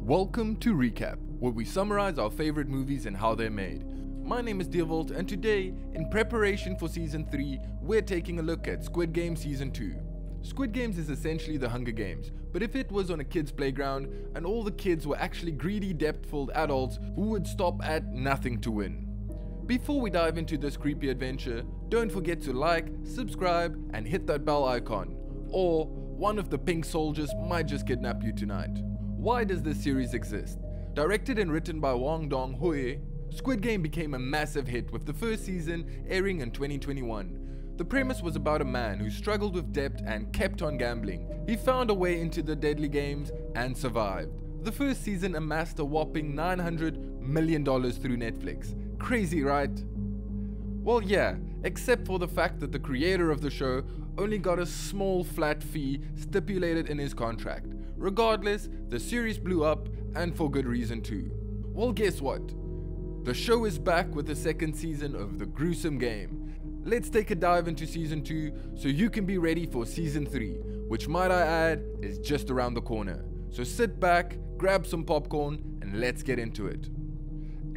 Welcome to Recap, where we summarize our favorite movies and how they're made. My name is Deervolt, and today, in preparation for Season 3, we're taking a look at Squid Game Season 2. Squid Games is essentially the Hunger Games, but if it was on a kid's playground, and all the kids were actually greedy, debt-filled adults who would stop at nothing to win. Before we dive into this creepy adventure, don't forget to like, subscribe, and hit that bell icon, or one of the pink soldiers might just kidnap you tonight. Why does this series exist? Directed and written by Wang Dong-hui, Squid Game became a massive hit with the first season airing in 2021. The premise was about a man who struggled with debt and kept on gambling. He found a way into the deadly games and survived. The first season amassed a whopping $900 million through Netflix. Crazy, right? Well, yeah, except for the fact that the creator of the show only got a small flat fee stipulated in his contract. Regardless, the series blew up, and for good reason too. Well, guess what? The show is back with the second season of The Gruesome Game. Let's take a dive into Season 2 so you can be ready for Season 3, which, might I add, is just around the corner. So sit back, grab some popcorn, and let's get into it.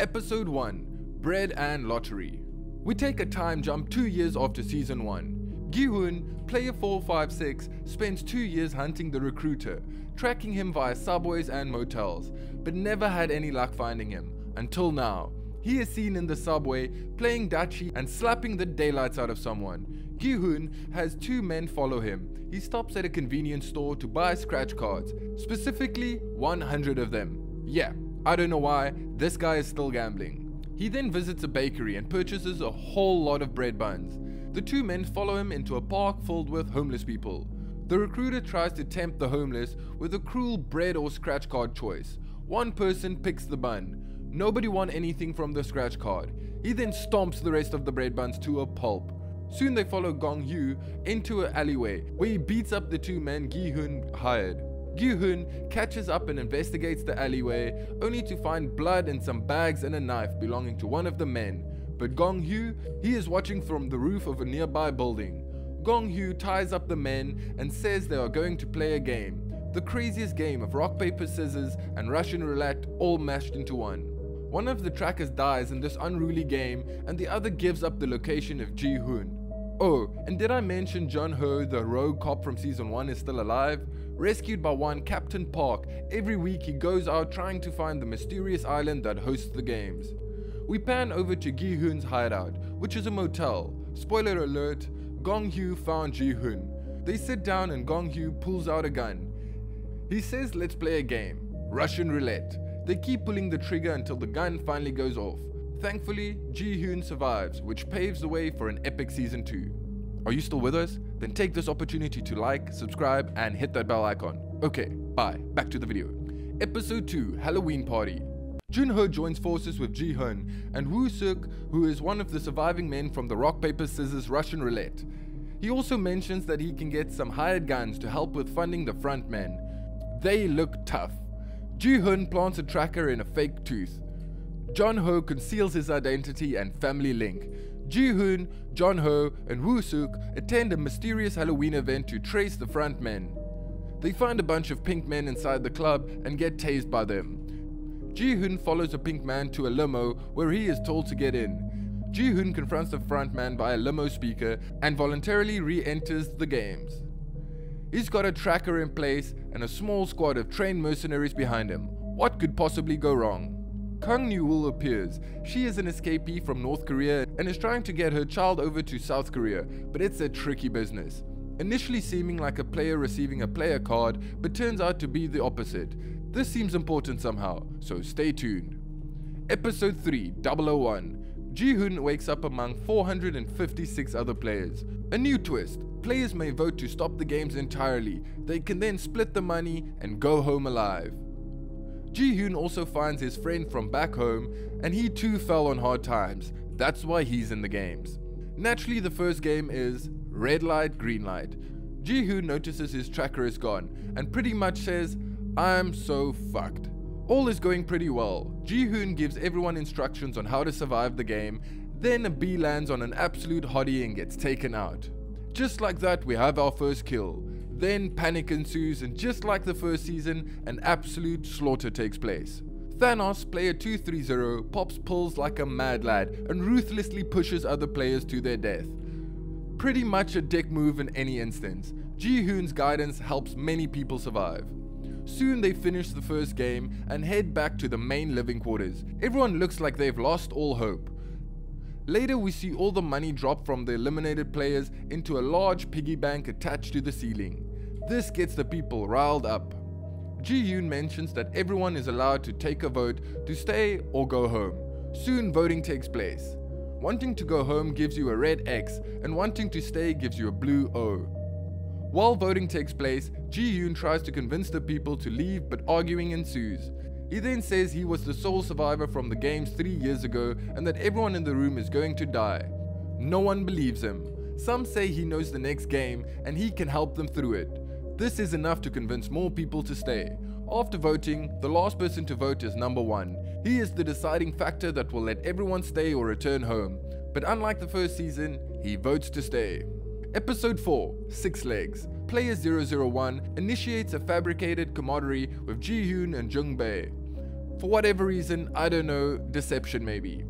Episode 1, Bread and Lottery. We take a time jump 2 years after Season 1. Gi-hoon, player 456, spends 2 years hunting the recruiter, tracking him via subways and motels, but never had any luck finding him, until now. He is seen in the subway, playing dachi and slapping the daylights out of someone. Gi-hoon has 2 men follow him. He stops at a convenience store to buy scratch cards, specifically 100 of them. Yeah, I don't know why, this guy is still gambling. He then visits a bakery and purchases a whole lot of bread buns. The 2 men follow him into a park filled with homeless people. The recruiter tries to tempt the homeless with a cruel bread or scratch card choice. One person picks the bun. Nobody won anything from the scratch card. He then stomps the rest of the bread buns to a pulp. Soon they follow Gong-yu into an alleyway where he beats up the 2 men Gi-hoon hired. Gi-hoon catches up and investigates the alleyway, only to find blood and some bags and a knife belonging to one of the men. But Gong-yu, he is watching from the roof of a nearby building. Gong-yu ties up the men and says they are going to play a game. The craziest game of rock, paper, scissors and Russian roulette all mashed into one. One of the trackers dies in this unruly game and the other gives up the location of Gi-hoon. Oh, and did I mention John Ho, the rogue cop from Season 1, is still alive? Rescued by one Captain Park, every week he goes out trying to find the mysterious island that hosts the games. We pan over to Gi-hoon's hideout, which is a motel. Spoiler alert, Gong-yu found Gi-hoon. They sit down and Gong-yu pulls out a gun. He says let's play a game, Russian roulette. They keep pulling the trigger until the gun finally goes off. Thankfully, Gi-hoon survives, which paves the way for an epic Season 2. Are you still with us? Then take this opportunity to like, subscribe, and hit that bell icon. Okay, bye. Back to the video. Episode 2, Halloween Party. Jun-ho joins forces with Ji-hoon and Woo-suk, who is one of the surviving men from the rock, paper, scissors Russian roulette. He also mentions that he can get some hired guns to help with funding the front men. They look tough. Ji-hoon plants a tracker in a fake tooth. Jun-ho conceals his identity and family link. Ji-hoon, Jun-ho, and Woo-suk attend a mysterious Halloween event to trace the front men. They find a bunch of pink men inside the club and get tased by them. Ji-hoon follows a pink man to a limo where he is told to get in. Ji-hoon confronts the front man by a limo speaker and voluntarily re-enters the games. He's got a tracker in place and a small squad of trained mercenaries behind him. What could possibly go wrong? Kang Newell appears. She is an escapee from North Korea and is trying to get her child over to South Korea, but it's a tricky business. Initially seeming like a player receiving a player card, but turns out to be the opposite. This seems important somehow, so stay tuned. Episode 3, 001. Ji-hoon wakes up among 456 other players. A new twist. Players may vote to stop the games entirely. They can then split the money and go home alive. Ji-hoon also finds his friend from back home, and he too fell on hard times. That's why he's in the games. Naturally, the first game is red light, green light. Ji-hoon notices his tracker is gone and pretty much says, "I'm so fucked." All is going pretty well. Ji-hoon gives everyone instructions on how to survive the game, then a bee lands on an absolute hottie and gets taken out. Just like that, we have our first kill. Then panic ensues, and just like the first season, an absolute slaughter takes place. Thanos, player 230, pops pills like a mad lad and ruthlessly pushes other players to their death. Pretty much a dick move in any instance. Ji-hoon's guidance helps many people survive. Soon they finish the first game and head back to the main living quarters. Everyone looks like they've lost all hope. Later we see all the money drop from the eliminated players into a large piggy bank attached to the ceiling. This gets the people riled up. Ji-hoon mentions that everyone is allowed to take a vote to stay or go home. Soon voting takes place. Wanting to go home gives you a red X and wanting to stay gives you a blue O. While voting takes place, Ji-hoon tries to convince the people to leave, but arguing ensues. He then says he was the sole survivor from the games 3 years ago and that everyone in the room is going to die. No one believes him. Some say he knows the next game and he can help them through it. This is enough to convince more people to stay. After voting, the last person to vote is number 1. He is the deciding factor that will let everyone stay or return home. But unlike the first season, he votes to stay. Episode 4, 6 Legs. Player 001 initiates a fabricated camaraderie with Ji-hoon and Jung-bae. For whatever reason, I don't know, deception maybe.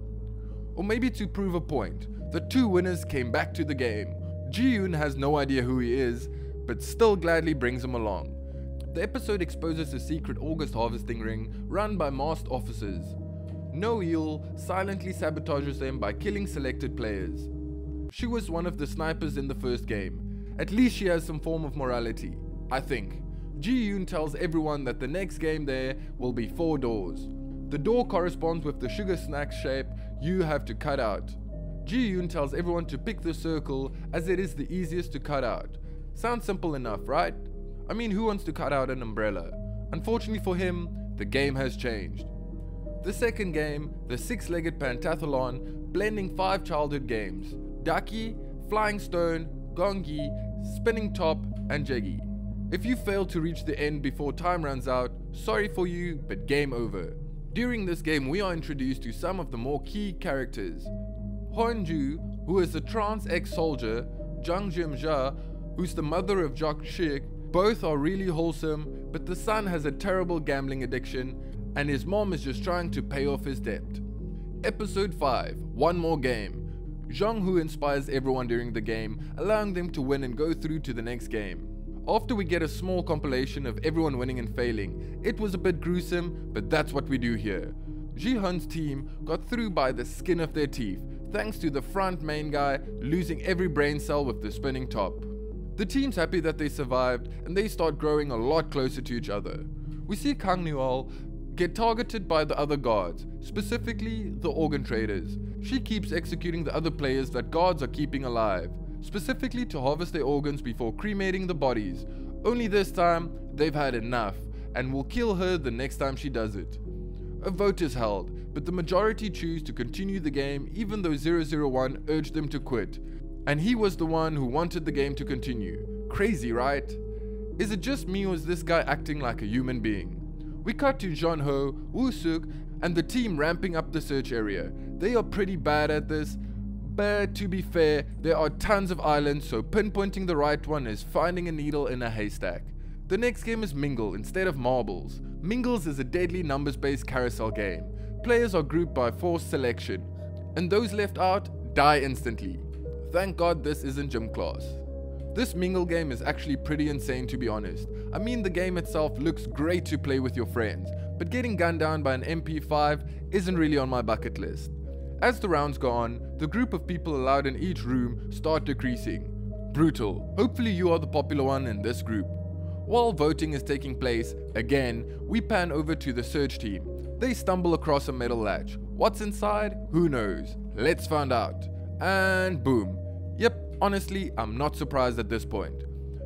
Or maybe to prove a point. The 2 winners came back to the game. Ji-hoon has no idea who he is, but still gladly brings him along. The episode exposes a secret August harvesting ring run by masked officers. No-il silently sabotages them by killing selected players. She was one of the snipers in the first game. At least she has some form of morality, I think. Ji-hoon tells everyone that the next game there will be 4 doors. The door corresponds with the sugar snack shape you have to cut out. Ji-hoon tells everyone to pick the circle as it is the easiest to cut out. Sounds simple enough, right? I mean, who wants to cut out an umbrella? Unfortunately for him, the game has changed. The second game, the 6-legged pentathlon, blending 5 childhood games. Daki, Flying Stone, Gongi, Spinning Top, and Jeggy. If you fail to reach the end before time runs out, sorry for you, but game over. During this game, we are introduced to some of the more key characters. Honju, who is a trans ex-soldier, Jang Jim-ja, who's the mother of Jok Shik. Both are really wholesome, but the son has a terrible gambling addiction, and his mom is just trying to pay off his debt. Episode 5, One More Game. Jong-hoo inspires everyone during the game, allowing them to win and go through to the next game. After we get a small compilation of everyone winning and failing, it was a bit gruesome, but that's what we do here. Ji-hoon's team got through by the skin of their teeth, thanks to the front main guy losing every brain cell with the spinning top. The team's happy that they survived, and they start growing a lot closer to each other. We see Kang Nual get targeted by the other guards, specifically the organ traders. She keeps executing the other players that guards are keeping alive, specifically to harvest their organs before cremating the bodies. Only this time, they've had enough, and will kill her the next time she does it. A vote is held, but the majority choose to continue the game even though 001 urged them to quit. And he was the one who wanted the game to continue. Crazy, right? Is it just me or is this guy acting like a human being? We cut to Jeon-ho, Woo-suk, and the team ramping up the search area. They are pretty bad at this, but to be fair, there are tons of islands, so pinpointing the right one is finding a needle in a haystack. The next game is Mingle instead of Marbles. Mingles is a deadly numbers-based carousel game. Players are grouped by forced selection, and those left out die instantly. Thank God this isn't gym class. This Mingle game is actually pretty insane, to be honest. I mean, the game itself looks great to play with your friends, but getting gunned down by an MP5 isn't really on my bucket list. As the rounds go on, the group of people allowed in each room start decreasing. Brutal. Hopefully you are the popular one in this group. While voting is taking place, again, we pan over to the search team. They stumble across a metal latch. What's inside? Who knows? Let's find out. And boom. Yep, honestly, I'm not surprised at this point.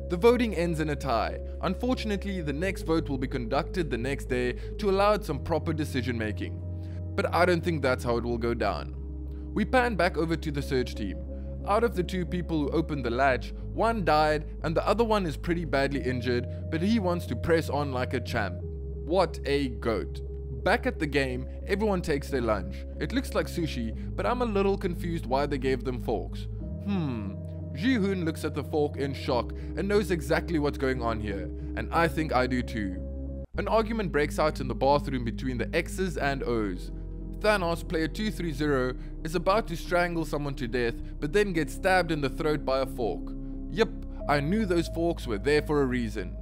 The voting ends in a tie. Unfortunately, the next vote will be conducted the next day to allow some proper decision making. But I don't think that's how it will go down. We pan back over to the search team. Out of the 2 people who opened the latch, one died and the other one is pretty badly injured, but he wants to press on like a champ. What a goat. Back at the game, everyone takes their lunch. It looks like sushi, but I'm a little confused why they gave them forks. Ji-hoon looks at the fork in shock and knows exactly what's going on here, and I think I do too. An argument breaks out in the bathroom between the X's and O's. Thanos, player 230, is about to strangle someone to death, but then gets stabbed in the throat by a fork. Yep, I knew those forks were there for a reason.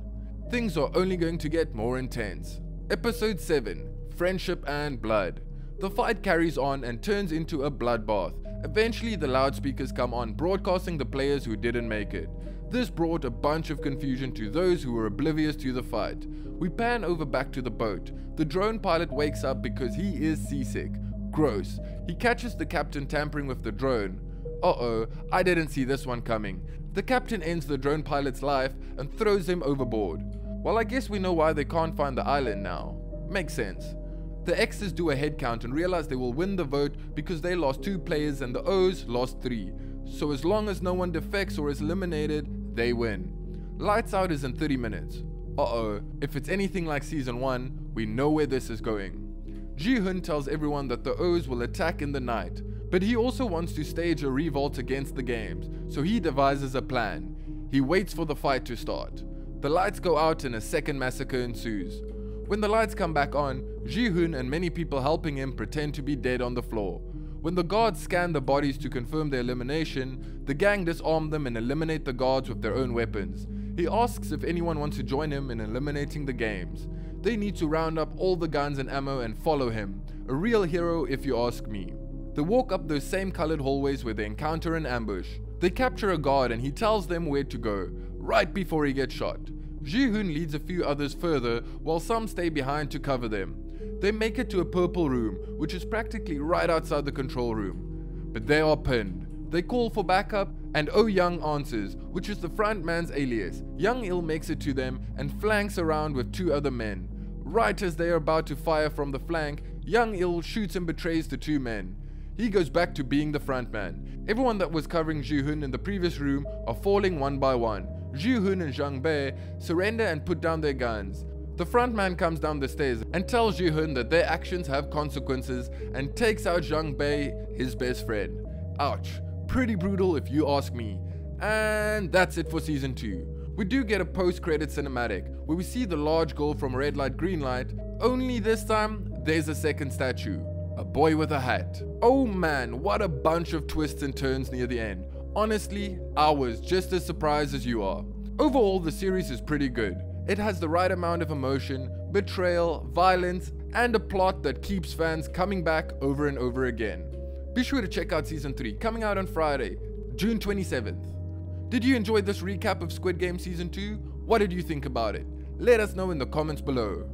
Things are only going to get more intense. Episode 7, Friendship and Blood. The fight carries on and turns into a bloodbath. Eventually the loudspeakers come on, broadcasting the players who didn't make it. This brought a bunch of confusion to those who were oblivious to the fight. We pan over back to the boat. The drone pilot wakes up because he is seasick. Gross. He catches the captain tampering with the drone. Uh-oh, I didn't see this one coming. The captain ends the drone pilot's life and throws him overboard. Well, I guess we know why they can't find the island now. Makes sense. The X's do a head count and realize they will win the vote because they lost 2 players and the O's lost 3. So as long as no one defects or is eliminated, they win. Lights out is in 30 minutes. Uh-oh, if it's anything like season 1, we know where this is going. Ji-hoon tells everyone that the O's will attack in the night, but he also wants to stage a revolt against the games, so he devises a plan. He waits for the fight to start. The lights go out and a second massacre ensues. When the lights come back on, Ji-hoon and many people helping him pretend to be dead on the floor. When the guards scan the bodies to confirm their elimination, the gang disarm them and eliminate the guards with their own weapons. He asks if anyone wants to join him in eliminating the games. They need to round up all the guns and ammo and follow him. A real hero if you ask me. They walk up those same colored hallways where they encounter an ambush. They capture a guard and he tells them where to go, right before he gets shot. Ji-hoon leads a few others further while some stay behind to cover them. They make it to a purple room, which is practically right outside the control room. But they are pinned. They call for backup and Oh Young answers, which is the front man's alias. Young Il makes it to them and flanks around with 2 other men. Right as they are about to fire from the flank, Young Il shoots and betrays the 2 men. He goes back to being the front man. Everyone that was covering Ji-hoon in the previous room are falling one by one. Ji-hoon and Zhang Bei surrender and put down their guns. The front man comes down the stairs and tells Ji-hoon that their actions have consequences and takes out Zhang Bei, his best friend. Ouch, pretty brutal if you ask me. And that's it for season 2. We do get a post-credit cinematic where we see the large girl from Red Light Green Light, only this time there's a second statue. A boy with a hat. Oh man, what a bunch of twists and turns near the end. Honestly, I was just as surprised as you are. Overall, the series is pretty good. It has the right amount of emotion, betrayal, violence, and a plot that keeps fans coming back over and over again. Be sure to check out season 3, coming out on Friday, June 27th. Did you enjoy this recap of Squid Game season 2? What did you think about it? Let us know in the comments below.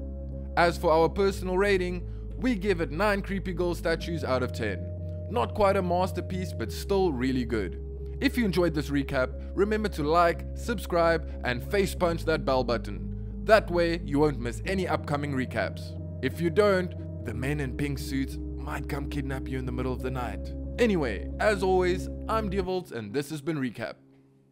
As for our personal rating, we give it 9 creepy girl statues out of 10. Not quite a masterpiece, but still really good. If you enjoyed this recap, remember to like, subscribe, and face punch that bell button. That way, you won't miss any upcoming recaps. If you don't, the men in pink suits might come kidnap you in the middle of the night. Anyway, as always, I'm Devolt, and this has been Recap.